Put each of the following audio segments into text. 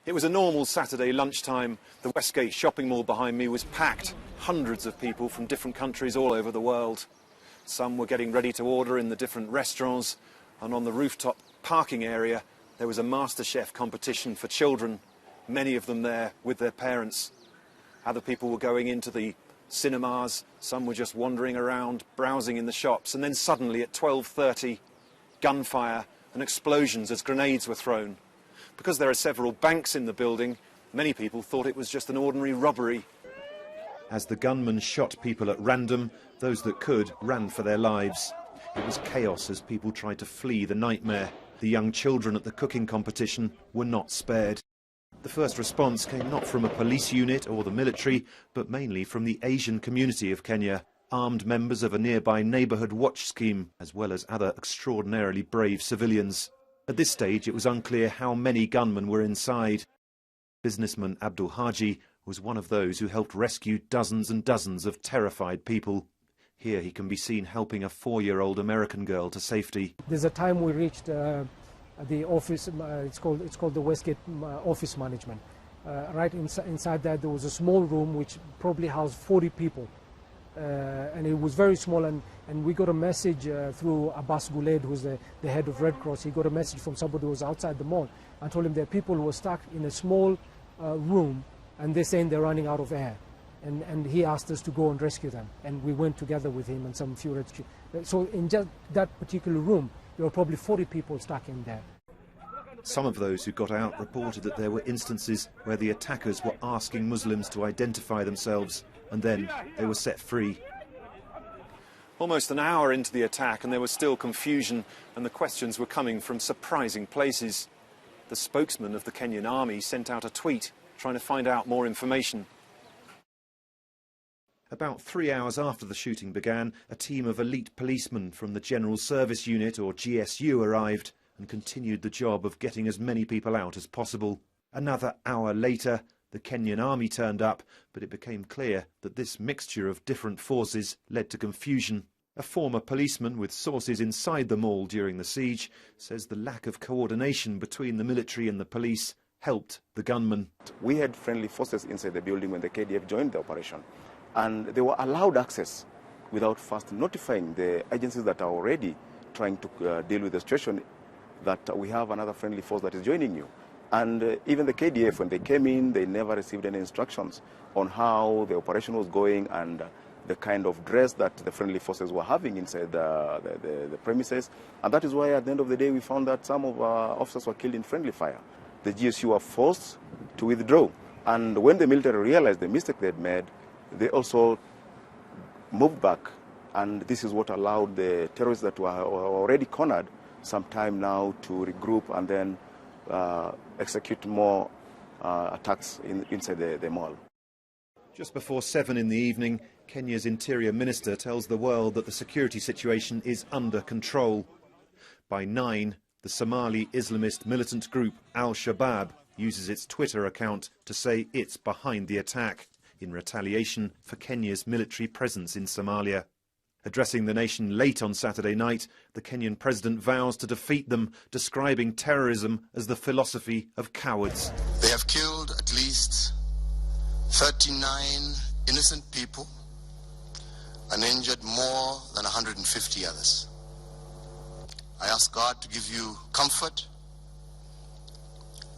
It was a normal Saturday lunchtime. The Westgate shopping mall behind me was packed. Hundreds of people from different countries all over the world. Some were getting ready to order in the different restaurants, and on the rooftop parking area there was a MasterChef competition for children, many of them there with their parents. Other people were going into the cinemas, some were just wandering around, browsing in the shops, and then suddenly at 12:30, gunfire and explosions as grenades were thrown. Because there are several banks in the building, many people thought it was just an ordinary robbery. As the gunmen shot people at random, those that could ran for their lives. It was chaos as people tried to flee the nightmare. The young children at the cooking competition were not spared. The first response came not from a police unit or the military, but mainly from the Asian community of Kenya, armed members of a nearby neighbourhood watch scheme, as well as other extraordinarily brave civilians. At this stage, it was unclear how many gunmen were inside. Businessman Abdul Haji was one of those who helped rescue dozens and dozens of terrified people. Here he can be seen helping a 4-year-old American girl to safety. There's a time we reached the office, it's called the Westgate office management. Right inside that there was a small room which probably housed 40 people. And it was very small, and we got a message through Abbas Guled, who's the head of Red Cross. He got a message from somebody who was outside the mall and told him there are people who were stuck in a small room, and they're saying they're running out of air. And he asked us to go and rescue them, and we went together with him and some few rescue. So in just that particular room, there were probably 40 people stuck in there. Some of those who got out reported that there were instances where the attackers were asking Muslims to identify themselves, and then they were set free. Almost an hour into the attack and there was still confusion, and the questions were coming from surprising places. The spokesman of the Kenyan army sent out a tweet trying to find out more information. About 3 hours after the shooting began, a team of elite policemen from the General Service Unit, or GSU, arrived and continued the job of getting as many people out as possible. Another hour later, the Kenyan army turned up, but it became clear that this mixture of different forces led to confusion. A former policeman with sources inside the mall during the siege says the lack of coordination between the military and the police helped the gunmen. We had friendly forces inside the building when the KDF joined the operation, and they were allowed access without first notifying the agencies that are already trying to deal with the situation that we have another friendly force that is joining you. And even the KDF, when they came in, they never received any instructions on how the operation was going and the kind of dress that the friendly forces were having inside the premises. And that is why at the end of the day we found that some of our officers were killed in friendly fire. The GSU were forced to withdraw. And when the military realized the mistake they had made, they also moved back. And this is what allowed the terrorists that were already cornered some time now to regroup and then execute more attacks inside the mall. Just before 7 in the evening, Kenya's Interior Minister tells the world that the security situation is under control. By 9, the Somali Islamist militant group al-Shabab uses its Twitter account to say it's behind the attack, in retaliation for Kenya's military presence in Somalia. Addressing the nation late on Saturday night, the Kenyan president vows to defeat them, describing terrorism as the philosophy of cowards. They have killed at least 39 innocent people and injured more than 150 others. I ask God to give you comfort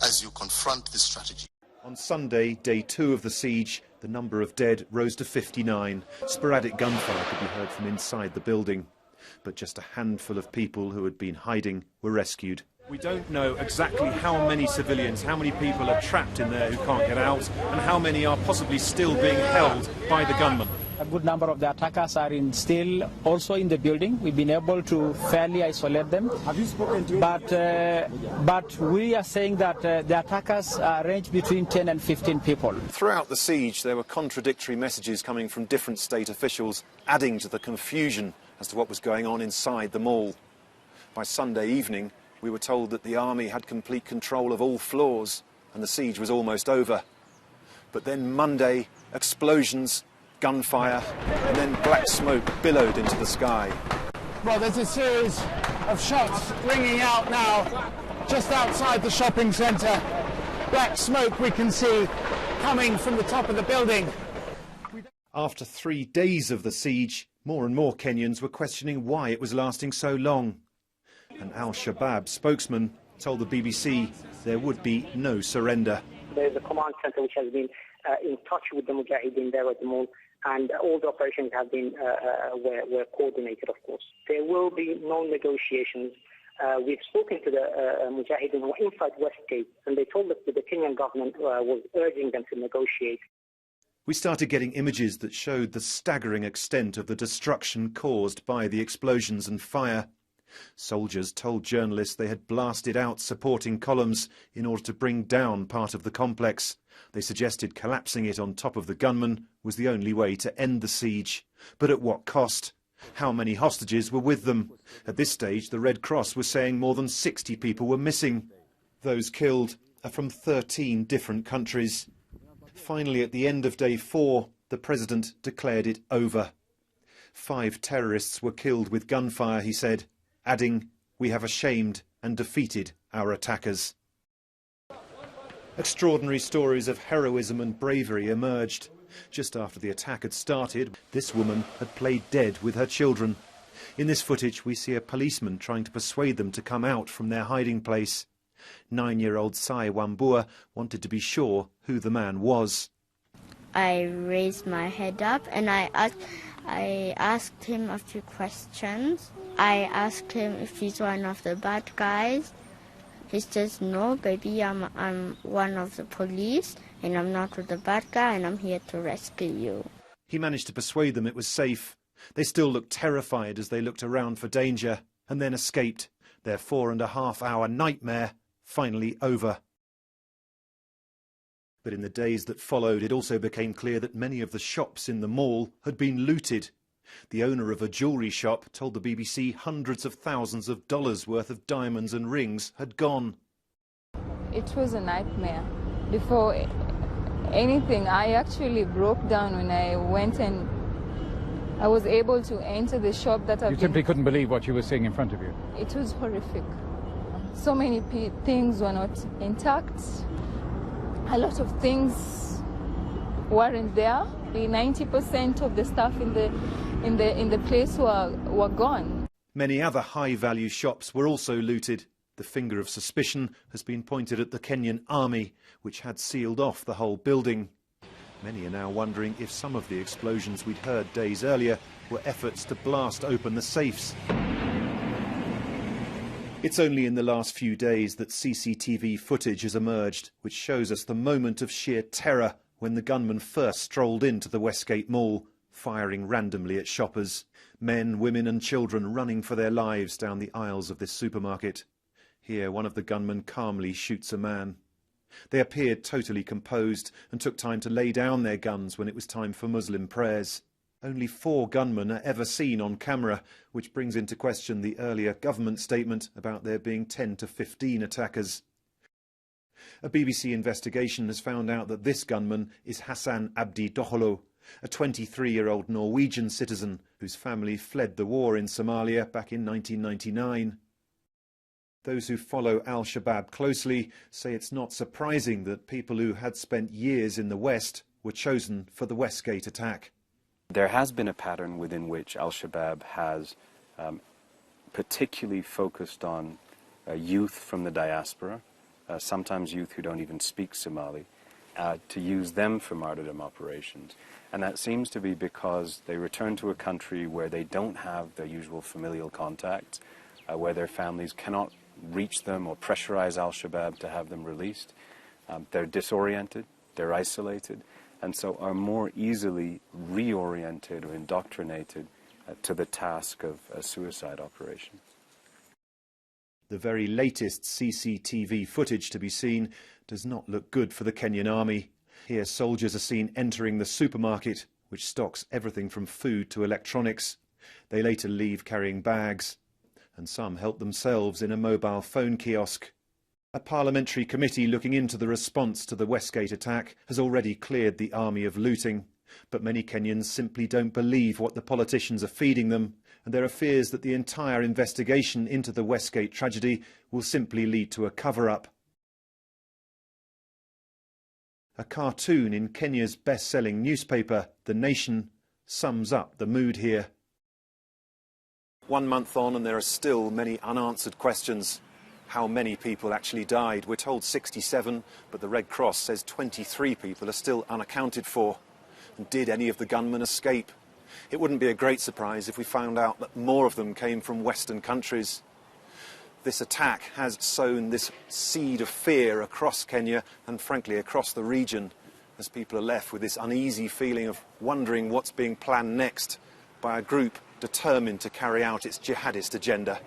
as you confront this strategy. On Sunday, day 2 of the siege, the number of dead rose to 59. Sporadic gunfire could be heard from inside the building. But just a handful of people who had been hiding were rescued. We don't know exactly how many civilians, how many people are trapped in there who can't get out, and how many are possibly still being held by the gunmen. A good number of the attackers are still also in the building. We've been able to fairly isolate them. Have you spoken to but we are saying that the attackers range between 10 and 15 people. Throughout the siege, there were contradictory messages coming from different state officials, adding to the confusion as to what was going on inside the mall. By Sunday evening, we were told that the army had complete control of all floors and the siege was almost over. But then Monday, explosions, gunfire, and then black smoke billowed into the sky. Well, there's a series of shots ringing out now just outside the shopping centre. black smoke we can see coming from the top of the building. After 3 days of the siege, more and more Kenyans were questioning why it was lasting so long. An al-Shabab spokesman told the BBC there would be no surrender. There's a command center which has been in touch with the Mujahideen there at the mall, and all the operations have been were coordinated, of course. There will be no negotiations. We've spoken to the Mujahideen who were inside Westgate, and they told us that the Kenyan government was urging them to negotiate. We started getting images that showed the staggering extent of the destruction caused by the explosions and fire. Soldiers told journalists they had blasted out supporting columns in order to bring down part of the complex. They suggested collapsing it on top of the gunmen was the only way to end the siege. But at what cost? How many hostages were with them? At this stage, the Red Cross was saying more than 60 people were missing. Those killed are from 13 different countries. Finally, at the end of day 4, the president declared it over. 5 terrorists were killed with gunfire, he said, adding, "We have ashamed and defeated our attackers." Extraordinary stories of heroism and bravery emerged. Just after the attack had started, this woman had played dead with her children. In this footage, we see a policeman trying to persuade them to come out from their hiding place. 9-year-old Sai Wambua wanted to be sure who the man was. I raised my head up and I asked him a few questions. I asked him if he's one of the bad guys. He says, "No, baby, I'm one of the police and I'm not with the bad guy and I'm here to rescue you." He managed to persuade them it was safe. They still looked terrified as they looked around for danger and then escaped. Their 4.5-hour nightmare finally over. But in the days that followed, it also became clear that many of the shops in the mall had been looted. The owner of a jewellery shop told the BBC hundreds of thousands of dollars worth of diamonds and rings had gone. It was a nightmare. Before anything, I actually broke down when I went and I was able to enter the shop that You simply couldn't believe what you were seeing in front of you. It was horrific. So many things were not intact. A lot of things weren't there. 90% of the stuff in the place were gone. Many other high-value shops were also looted. The finger of suspicion has been pointed at the Kenyan army, which had sealed off the whole building. Many are now wondering if some of the explosions we'd heard days earlier were efforts to blast open the safes. It's only in the last few days that CCTV footage has emerged, which shows us the moment of sheer terror when the gunmen first strolled into the Westgate Mall, firing randomly at shoppers. Men, women and children running for their lives down the aisles of this supermarket. Here, one of the gunmen calmly shoots a man. They appeared totally composed and took time to lay down their guns when it was time for Muslim prayers. Only 4 gunmen are ever seen on camera, which brings into question the earlier government statement about there being 10 to 15 attackers. A BBC investigation has found out that this gunman is Hassan Abdi Doholo, a 23-year-old Norwegian citizen whose family fled the war in Somalia back in 1999. Those who follow al-Shabab closely say it's not surprising that people who had spent years in the West were chosen for the Westgate attack. There has been a pattern within which al-Shabab has particularly focused on youth from the diaspora, sometimes youth who don't even speak Somali, to use them for martyrdom operations. And that seems to be because they return to a country where they don't have their usual familial contacts, where their families cannot reach them or pressurize al-Shabab to have them released. They're disoriented, they're isolated, and so are more easily reoriented or indoctrinated to the task of a suicide operation. The very latest CCTV footage to be seen does not look good for the Kenyan army. Here soldiers are seen entering the supermarket, which stocks everything from food to electronics. They later leave carrying bags, and some help themselves in a mobile phone kiosk. A parliamentary committee looking into the response to the Westgate attack has already cleared the army of looting. But many Kenyans simply don't believe what the politicians are feeding them, and there are fears that the entire investigation into the Westgate tragedy will simply lead to a cover-up. A cartoon in Kenya's best-selling newspaper, The Nation, sums up the mood here. 1 month on and there are still many unanswered questions. How many people actually died? We're told 67, but the Red Cross says 23 people are still unaccounted for. And did any of the gunmen escape? It wouldn't be a great surprise if we found out that more of them came from Western countries. This attack has sown this seed of fear across Kenya and frankly across the region, as people are left with this uneasy feeling of wondering what's being planned next by a group determined to carry out its jihadist agenda.